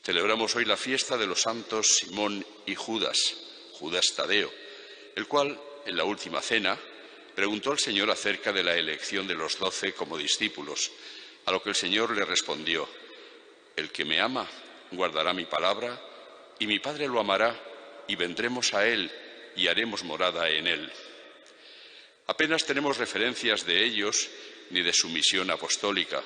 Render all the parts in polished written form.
Celebramos hoy la fiesta de los santos Simón y Judas, Judas Tadeo, el cual, en la última cena, preguntó al Señor acerca de la elección de los 12 como discípulos, a lo que el Señor le respondió: el que me ama guardará mi palabra, y mi Padre lo amará, y vendremos a él y haremos morada en él. Apenas tenemos referencias de ellos ni de su misión apostólica.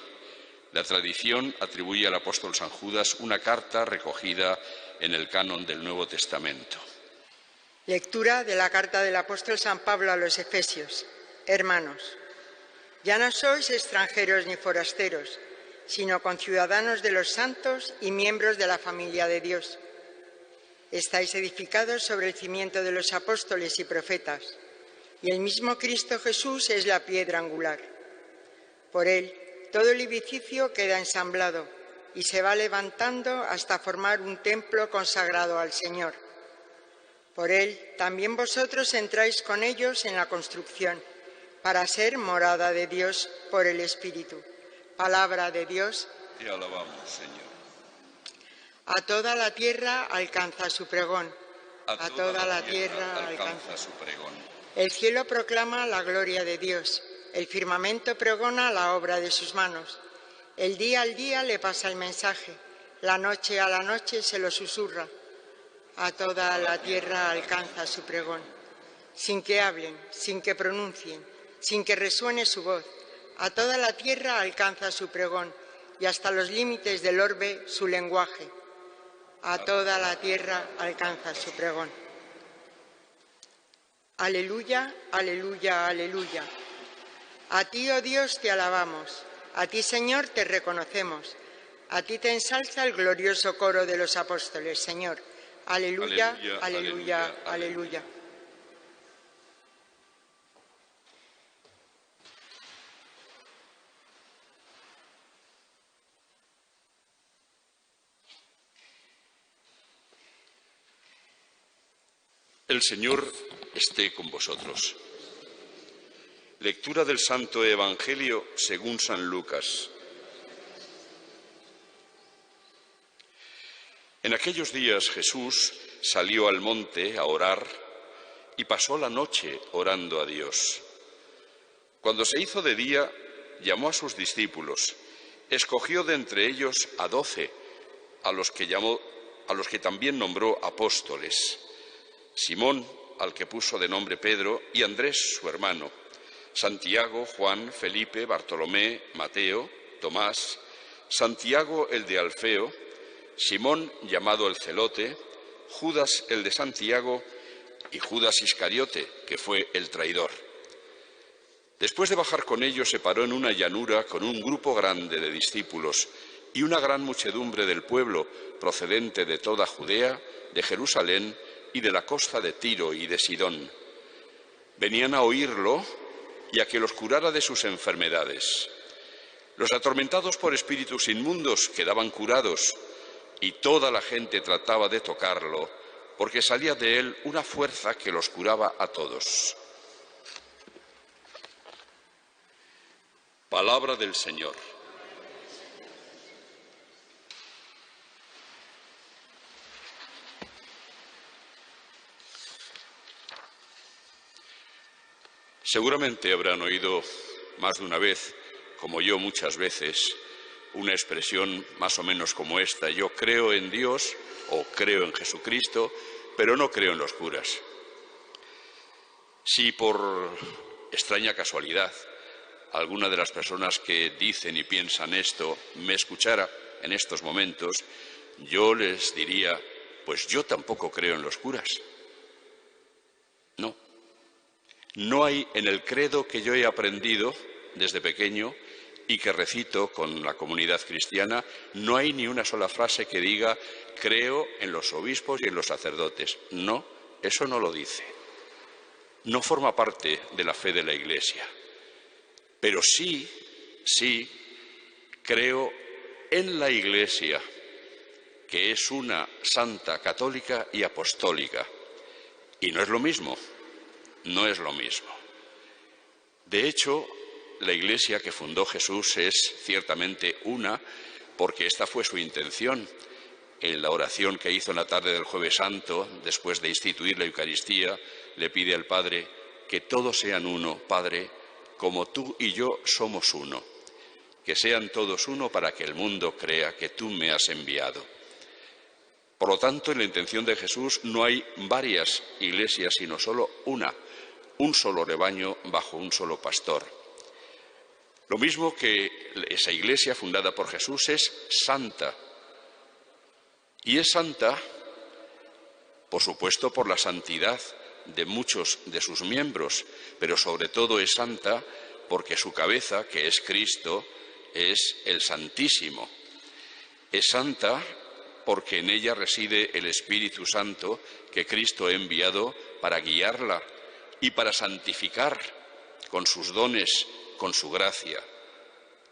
La tradición atribuye al apóstol San Judas una carta recogida en el canon del Nuevo Testamento. Lectura de la carta del apóstol San Pablo a los Efesios. Hermanos, ya no sois extranjeros ni forasteros, sino conciudadanos de los santos y miembros de la familia de Dios. Estáis edificados sobre el cimiento de los apóstoles y profetas, y el mismo Cristo Jesús es la piedra angular. Por él, todo el edificio queda ensamblado y se va levantando hasta formar un templo consagrado al Señor. Por él, también vosotros entráis con ellos en la construcción, para ser morada de Dios por el Espíritu. Palabra de Dios. Te alabamos, Señor. A toda la tierra alcanza su pregón. A toda la tierra alcanza su pregón. El cielo proclama la gloria de Dios. El firmamento pregona la obra de sus manos. El día al día le pasa el mensaje. La noche a la noche se lo susurra. A toda la tierra alcanza su pregón. Sin que hablen, sin que pronuncien, sin que resuene su voz. A toda la tierra alcanza su pregón y hasta los límites del orbe su lenguaje. A toda la tierra alcanza su pregón. Aleluya, aleluya, aleluya. A ti, oh Dios, te alabamos. A ti, Señor, te reconocemos. A ti te ensalza el glorioso coro de los apóstoles, Señor. Aleluya, aleluya, aleluya, aleluya. El Señor esté con vosotros. Lectura del Santo Evangelio según San Lucas. En aquellos días Jesús salió al monte a orar y pasó la noche orando a Dios. Cuando se hizo de día, llamó a sus discípulos, escogió de entre ellos a 12, a los que también nombró apóstoles: Simón, al que puso de nombre Pedro, y Andrés, su hermano, Santiago, Juan, Felipe, Bartolomé, Mateo, Tomás, Santiago el de Alfeo, Simón llamado el Celote, Judas el de Santiago y Judas Iscariote, que fue el traidor. Después de bajar con ellos, se paró en una llanura con un grupo grande de discípulos y una gran muchedumbre del pueblo procedente de toda Judea, de Jerusalén y de la costa de Tiro y de Sidón. Venían a oírlo y a que los curara de sus enfermedades. Los atormentados por espíritus inmundos quedaban curados y toda la gente trataba de tocarlo, porque salía de él una fuerza que los curaba a todos. Palabra del Señor. Seguramente habrán oído más de una vez, como yo muchas veces, una expresión más o menos como esta: yo creo en Dios o creo en Jesucristo, pero no creo en los curas. Si por extraña casualidad alguna de las personas que dicen y piensan esto me escuchara en estos momentos, yo les diría: pues yo tampoco creo en los curas. No hay en el credo que yo he aprendido desde pequeño y que recito con la comunidad cristiana, no hay ni una sola frase que diga creo en los obispos y en los sacerdotes. No, eso no lo dice. No forma parte de la fe de la Iglesia. Pero sí creo en la Iglesia, que es una santa, católica y apostólica. Y no es lo mismo. No es lo mismo. De hecho, la Iglesia que fundó Jesús es ciertamente una, porque esta fue su intención, en la oración que hizo en la tarde del Jueves Santo, después de instituir la Eucaristía, le pide al Padre que todos sean uno, Padre, como tú y yo somos uno, que sean todos uno para que el mundo crea que tú me has enviado. Por lo tanto, en la intención de Jesús no hay varias iglesias, sino solo una, un solo rebaño bajo un solo pastor. Lo mismo que esa iglesia fundada por Jesús es santa. Y es santa, por supuesto, por la santidad de muchos de sus miembros, pero sobre todo es santa porque su cabeza, que es Cristo, es el Santísimo. Es santa porque en ella reside el Espíritu Santo que Cristo ha enviado para guiarla y para santificar con sus dones, con su gracia.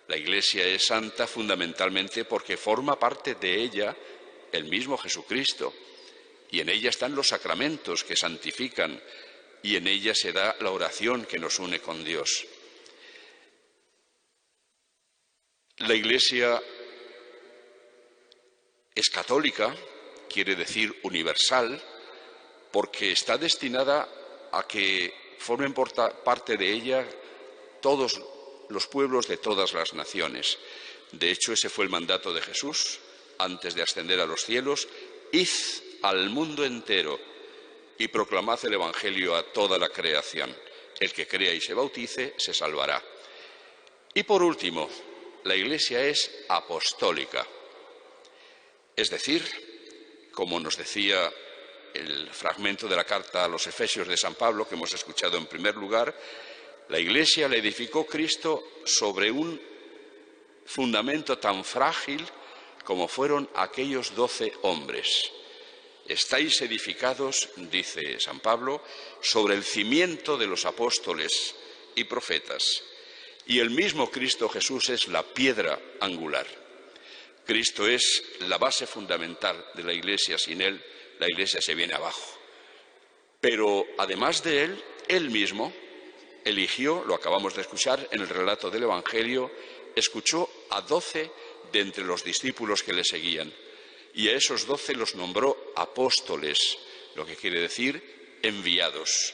La Iglesia es santa fundamentalmente porque forma parte de ella el mismo Jesucristo, y en ella están los sacramentos que santifican, y en ella se da la oración que nos une con Dios. La Iglesia es católica, quiere decir universal, porque está destinada a que formen parte de ella todos los pueblos de todas las naciones. De hecho, ese fue el mandato de Jesús antes de ascender a los cielos: id al mundo entero y proclamad el Evangelio a toda la creación. El que crea y se bautice se salvará. Y por último, la Iglesia es apostólica. Es decir, como nos decía el fragmento de la carta a los Efesios de San Pablo, que hemos escuchado en primer lugar, la Iglesia la edificó Cristo sobre un fundamento tan frágil como fueron aquellos 12 hombres. Estáis edificados, dice San Pablo, sobre el cimiento de los apóstoles y profetas, y el mismo Cristo Jesús es la piedra angular. Cristo es la base fundamental de la Iglesia. Sin Él, la Iglesia se viene abajo. Pero además de Él, Él mismo eligió, lo acabamos de escuchar en el relato del Evangelio, escuchó a 12 de entre los discípulos que le seguían, y a esos 12 los nombró apóstoles, lo que quiere decir enviados.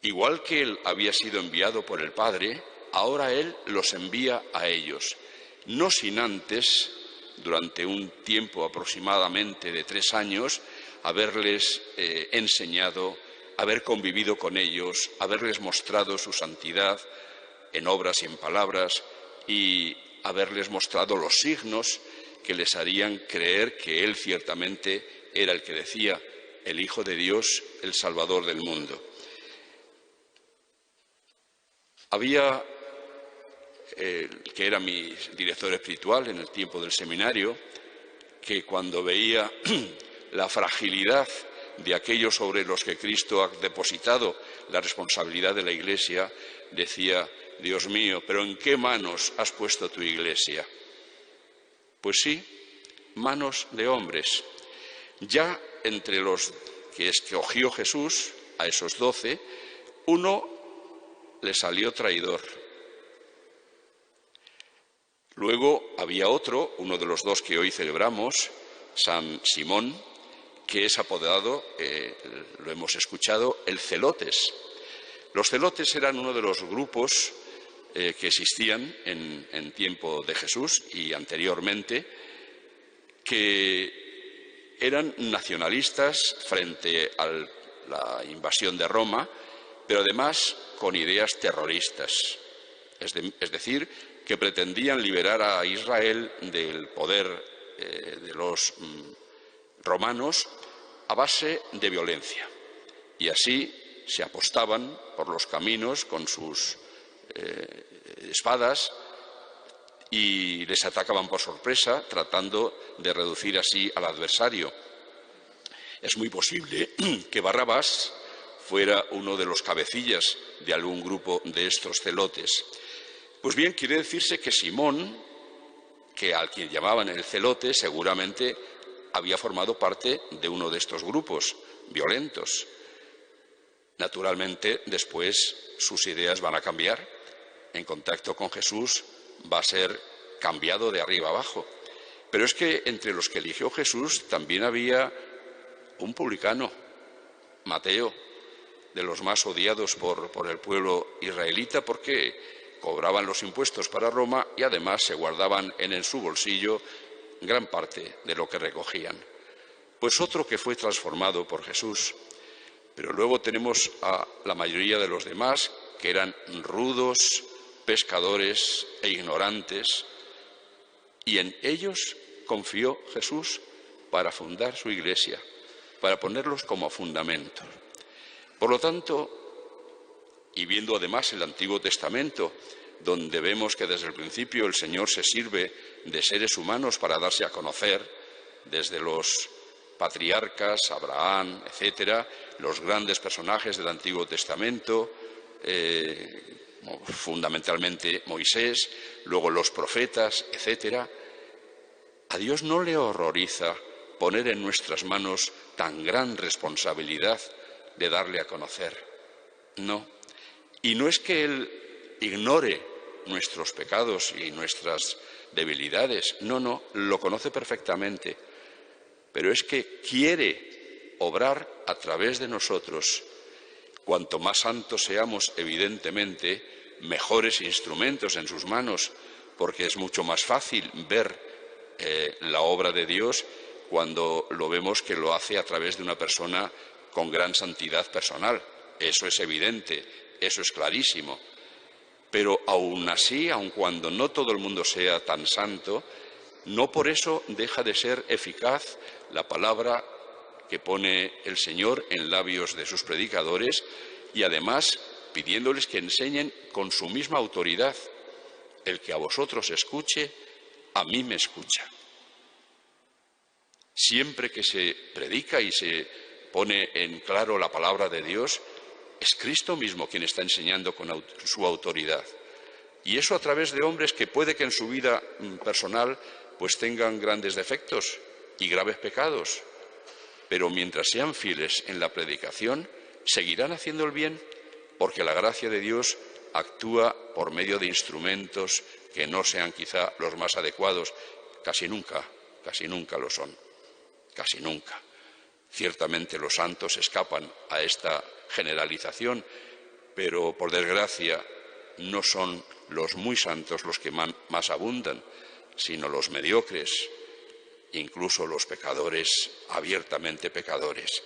Igual que Él había sido enviado por el Padre, ahora Él los envía a ellos, no sin antes, durante un tiempo aproximadamente de 3 años, haberles enseñado, haber convivido con ellos, haberles mostrado su santidad en obras y en palabras, y haberles mostrado los signos que les harían creer que Él ciertamente era el que decía, el Hijo de Dios, el Salvador del mundo. Había, que era mi director espiritual en el tiempo del seminario, que cuando veía la fragilidad de aquellos sobre los que Cristo ha depositado la responsabilidad de la Iglesia, decía, Dios mío, ¿pero en qué manos has puesto tu Iglesia? Pues sí, manos de hombres. Ya entre los que escogió Jesús, a esos 12, uno le salió traidor. Luego había otro, uno de los 2 que hoy celebramos, San Simón, que es apodado, lo hemos escuchado, el Celotes. Los celotes eran uno de los grupos que existían en tiempo de Jesús y anteriormente, que eran nacionalistas frente a la invasión de Roma, pero además con ideas terroristas. Es decir, que pretendían liberar a Israel del poder de los romanos a base de violencia. Y así se apostaban por los caminos con sus espadas y les atacaban por sorpresa, tratando de reducir así al adversario. Es muy posible que Barrabás fuera uno de los cabecillas de algún grupo de estos celotes. Pues bien, quiere decirse que Simón, que al quien llamaban el celote, seguramente había formado parte de uno de estos grupos violentos. Naturalmente, después sus ideas van a cambiar. En contacto con Jesús va a ser cambiado de arriba abajo. Pero es que entre los que eligió Jesús también había un publicano, Mateo, de los más odiados por el pueblo israelita, porque cobraban los impuestos para Roma y además se guardaban en su bolsillo gran parte de lo que recogían. Pues otro que fue transformado por Jesús. Pero luego tenemos a la mayoría de los demás, que eran rudos, pescadores e ignorantes, y en ellos confió Jesús para fundar su iglesia, para ponerlos como fundamento. Por lo tanto, y viendo además el Antiguo Testamento, donde vemos que desde el principio el Señor se sirve de seres humanos para darse a conocer, desde los patriarcas, Abraham, etcétera, los grandes personajes del Antiguo Testamento, fundamentalmente Moisés, luego los profetas, etcétera. A Dios no le horroriza poner en nuestras manos tan gran responsabilidad de darle a conocer. No. Y no es que Él ignore nuestros pecados y nuestras debilidades. No, lo conoce perfectamente. Pero es que quiere obrar a través de nosotros. Cuanto más santos seamos, evidentemente, mejores instrumentos en sus manos, porque es mucho más fácil ver la obra de Dios cuando lo vemos que lo hace a través de una persona con gran santidad personal. Eso es evidente, eso es clarísimo. Pero aún así, aun cuando no todo el mundo sea tan santo, no por eso deja de ser eficaz la palabra que pone el Señor en labios de sus predicadores y además pidiéndoles que enseñen con su misma autoridad. El que a vosotros escuche, a mí me escucha. Siempre que se predica y se pone en claro la palabra de Dios, es Cristo mismo quien está enseñando con su autoridad. Y eso a través de hombres que puede que en su vida personal pues tengan grandes defectos y graves pecados, pero mientras sean fieles en la predicación, seguirán haciendo el bien, porque la gracia de Dios actúa por medio de instrumentos que no sean quizá los más adecuados, casi nunca lo son, casi nunca. Ciertamente los santos escapan a esta generalización, pero por desgracia no son los muy santos los que más abundan, sino los mediocres, incluso los pecadores, abiertamente pecadores.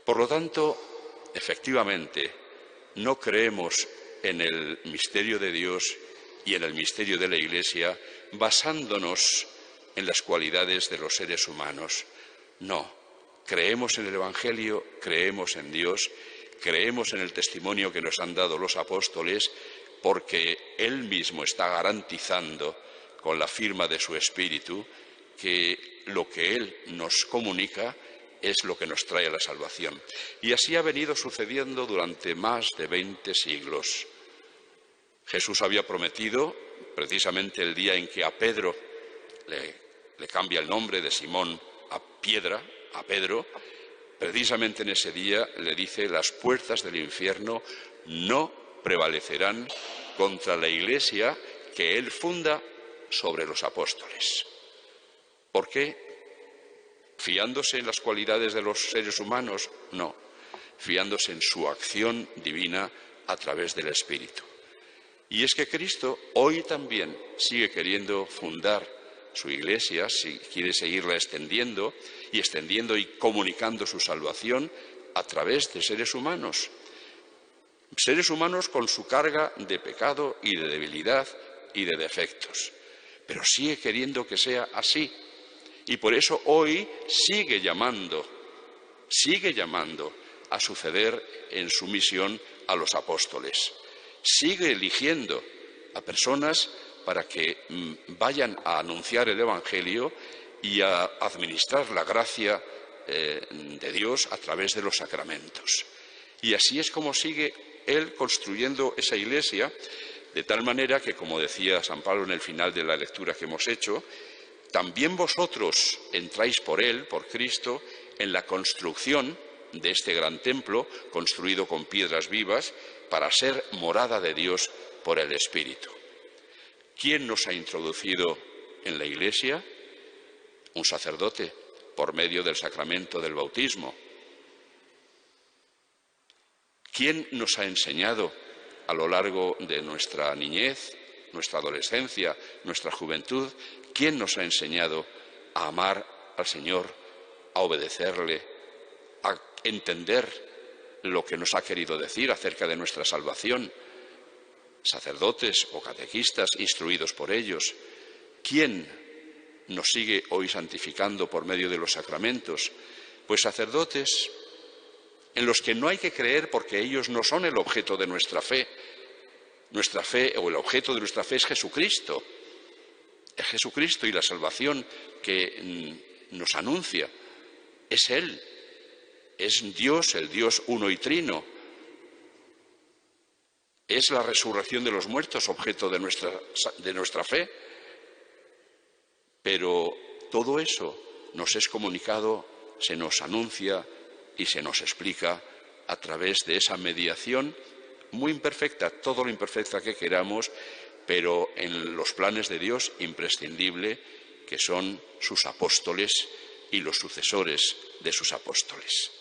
Por lo tanto, efectivamente, no creemos en el misterio de Dios y en el misterio de la Iglesia basándonos en las cualidades de los seres humanos. No, creemos en el Evangelio, creemos en Dios, creemos en el testimonio que nos han dado los apóstoles, porque Él mismo está garantizando con la firma de su Espíritu que lo que Él nos comunica es lo que nos trae la salvación. Y así ha venido sucediendo durante más de 20 siglos. Jesús había prometido, precisamente el día en que a Pedro le cambia el nombre de Simón a Piedra, a Pedro, precisamente en ese día le dice: las puertas del infierno no prevalecerán contra la Iglesia que Él funda sobre los apóstoles. ¿Por qué? ¿Fiándose en las cualidades de los seres humanos? No, fiándose en su acción divina a través del Espíritu. Y es que Cristo hoy también sigue queriendo fundar su Iglesia, si quiere seguirla extendiendo y comunicando su salvación a través de seres humanos con su carga de pecado y de debilidad y de defectos. Pero sigue queriendo que sea así. Y por eso hoy sigue llamando a suceder en su misión a los apóstoles. Sigue eligiendo a personas para que vayan a anunciar el Evangelio y a administrar la gracia de Dios a través de los sacramentos. Y así es como sigue Él construyendo esa Iglesia, de tal manera que, como decía San Pablo en el final de la lectura que hemos hecho, también vosotros entráis por Él, por Cristo, en la construcción de este gran templo, construido con piedras vivas, para ser morada de Dios por el Espíritu. ¿Quién nos ha introducido en la Iglesia? un sacerdote por medio del sacramento del bautismo. ¿Quién nos ha enseñado a lo largo de nuestra niñez, nuestra adolescencia, nuestra juventud? ¿Quién nos ha enseñado a amar al Señor, a obedecerle, a entender lo que nos ha querido decir acerca de nuestra salvación? Sacerdotes o catequistas instruidos por ellos. ¿Quién nos sigue hoy santificando por medio de los sacramentos? Pues sacerdotes en los que no hay que creer porque ellos no son el objeto de nuestra fe. Nuestra fe o el objeto de nuestra fe es Jesucristo. Es Jesucristo y la salvación que nos anuncia. Es Él. Es Dios, el Dios uno y trino. Es la resurrección de los muertos objeto de nuestra fe. Pero todo eso nos es comunicado, se nos anuncia y se nos explica a través de esa mediación muy imperfecta, todo lo imperfecta que queramos, pero en los planes de Dios imprescindible, que son sus apóstoles y los sucesores de sus apóstoles.